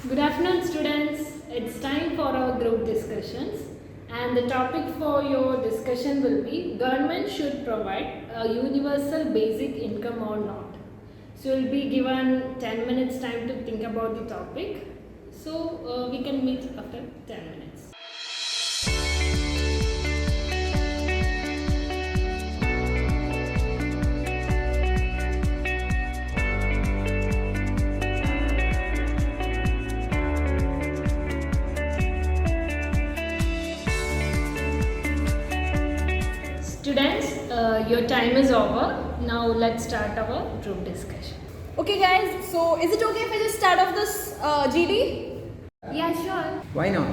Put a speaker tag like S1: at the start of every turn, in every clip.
S1: Good afternoon, students. It's time for our group discussions, and the topic for your discussion will be government should provide a universal basic income or not. So you'll be given 10 minutes time to think about the topic. So we can meet after 10 minutes. Students, your time is over. Now let's start our group discussion.
S2: Okay guys, so is it okay if I just start off this GD?
S1: Yeah, sure.
S3: Why not?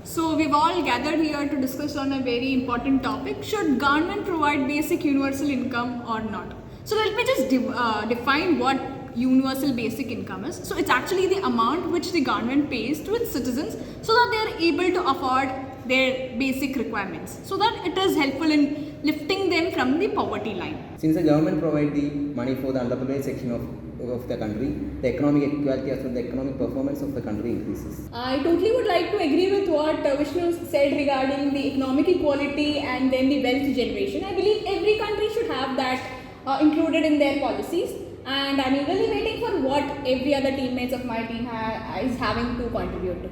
S2: So we've all gathered here to discuss on a very important topic. Should government provide basic universal income or not? So let me just define what universal basic income is. So it's actually the amount which the government pays to its citizens so that they are able to afford their basic requirements, so that it is helpful in lifting them from the poverty line.
S3: Since the government provides the money for the underprivileged section of the country, the economic equality as well as the economic performance of the country increases.
S2: I totally would like to agree with what Vishnu said regarding the economic equality and then the wealth generation. I believe every country should have that included in their policies, and I'm eagerly waiting for what every other teammates of my team is having to contribute to.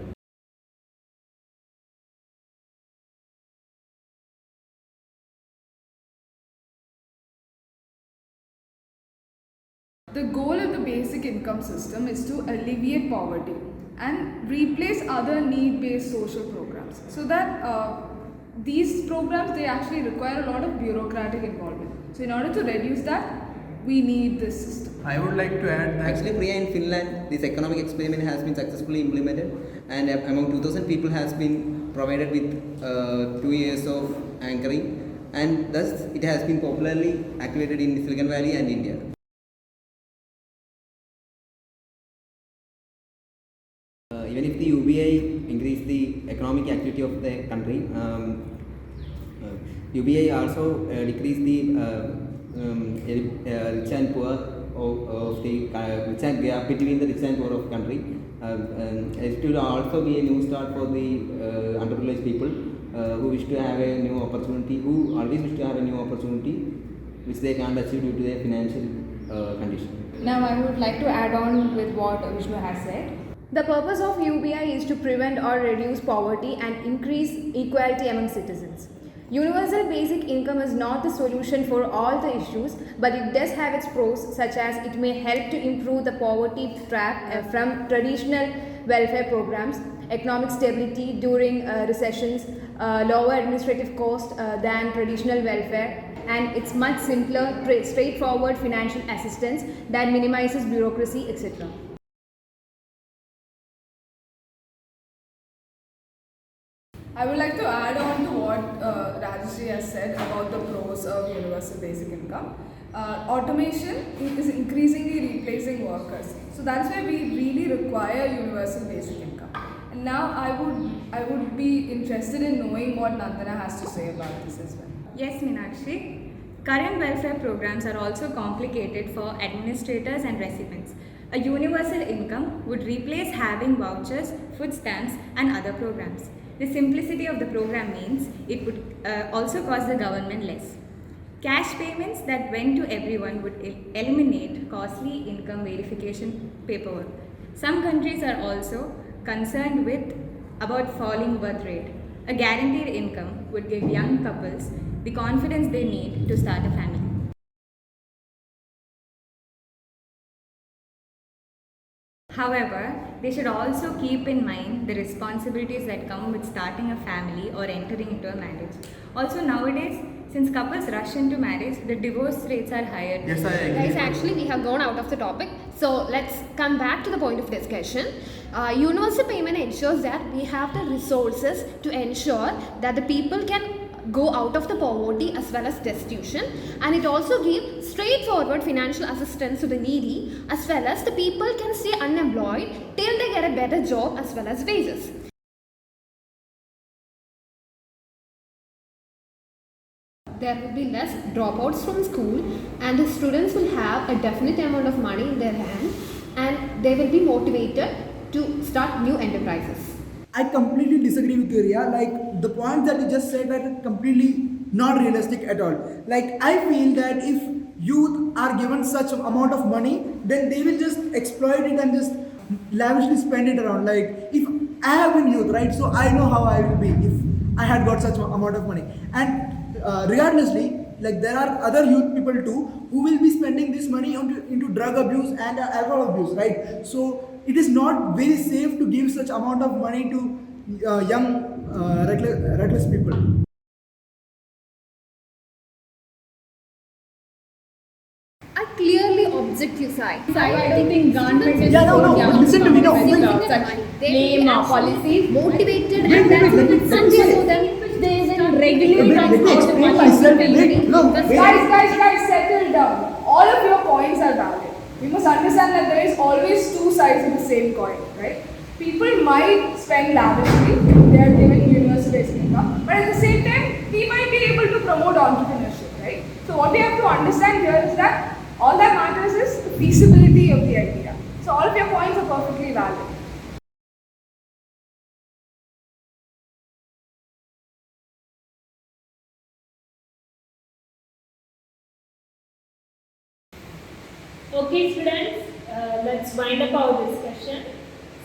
S4: The goal of the basic income system is to alleviate poverty and replace other need-based social programs. So that these programs, they actually require a lot of bureaucratic involvement. So in order to reduce that, we need this system.
S5: I would like to add that
S3: Actually, Priya, in Finland, this economic experiment has been successfully implemented, and among 2,000 people has been provided with 2 years of anchoring, and thus it has been popularly activated in Silicon Valley and India. Even if the UBI increase the economic activity of the country, UBI also decrease the rich and poor of the rich and gap between the rich and poor of country. It will also be a new start for the underprivileged people who wish to have a new opportunity, who always wish to have a new opportunity which they can't achieve due to their financial condition.
S6: Now I would like to add on with what Vishnu has said. The purpose of UBI is to prevent or reduce poverty and increase equality among citizens. Universal basic income is not the solution for all the issues, but it does have its pros, such as it may help to improve the poverty trap from traditional welfare programs, economic stability during recessions, lower administrative cost than traditional welfare, and it's much simpler, straightforward financial assistance that minimizes bureaucracy, etc.
S4: I would like to add on to what Rajeshri has said about the pros of universal basic income. Automation is increasingly replacing workers. So that's why we really require universal basic income. And now I would be interested in knowing what Nandana has to say about this as well.
S7: Yes, Meenakshi. Current welfare programs are also complicated for administrators and recipients. A universal income would replace having vouchers, food stamps, and other programs. The simplicity of the program means it would also cost the government less. Cash payments that went to everyone would eliminate costly income verification paperwork. Some countries are also concerned about falling birth rate. A guaranteed income would give young couples the confidence they need to start a family. However, they should also keep in mind the responsibilities that come with starting a family or entering into a marriage. Also nowadays, since couples rush into marriage, the divorce rates are higher.
S5: yes, I agree.
S1: Guys, actually we have gone out of the topic, so let's come back to the point of discussion. Universal payment ensures that we have the resources to ensure that the people can go out of the poverty as well as destitution, and it also gives straightforward financial assistance to the needy as well as the people can stay unemployed till they get a better job as well as wages. There will be less dropouts from school, and the students will have a definite amount of money in their hand, and they will be motivated to start new enterprises.
S5: I completely disagree with you, Ria. Like the points that you just said are completely not realistic at all. Like I feel that if youth are given such amount of money, then they will just exploit it and just lavishly spend it around. Like if I have been youth, right? So I know how I will be if I had got such amount of money. And regardlessly, like there are other youth people too who will be spending this money into drug abuse and alcohol abuse, right? So it is not very safe to give such amount of money to young reckless people.
S1: I clearly object you, Sai.
S6: I don't think government is
S5: Yeah, no,
S6: young
S5: but listen to me, no.
S6: with such lame policies.
S1: Motivated
S5: Wait,
S1: and
S5: wait,
S1: that's
S5: let me
S1: incentive
S5: say-
S1: for them.
S6: They will regulate
S5: Let me explain myself. Wait, no, wait.
S4: Guys, settle down. All of your points are valid. You must understand that there is always two sides of the same coin, right? People might spend lavishly if they are given universal basic income, but at the same time, we might be able to promote entrepreneurship, right? So what we have to understand here is that all that matters is the feasibility of the idea. So all of your points are perfectly valid.
S8: Okay, students, let's wind up our discussion.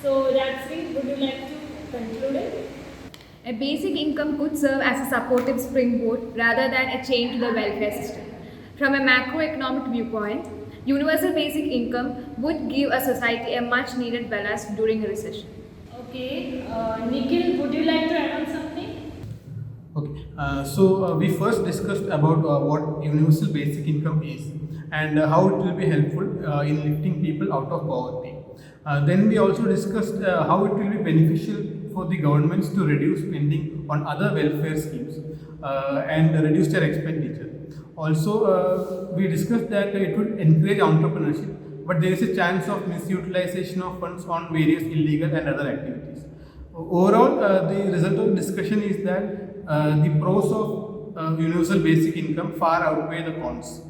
S8: So, Rajsri, would you like to conclude it?
S6: A basic income could serve as a supportive springboard rather than a chain to the welfare system. From a macroeconomic viewpoint, universal basic income would give a society a much needed ballast during a recession.
S8: Okay, Nikhil, would you like to add on something?
S9: Okay, so we first discussed about what universal basic income is and how it will be helpful in lifting people out of poverty. Then we also discussed how it will be beneficial for the governments to reduce spending on other welfare schemes and reduce their expenditure. Also, we discussed that it would encourage entrepreneurship, but there is a chance of misutilization of funds on various illegal and other activities. Overall, the result of the discussion is that the pros of universal basic income far outweigh the cons.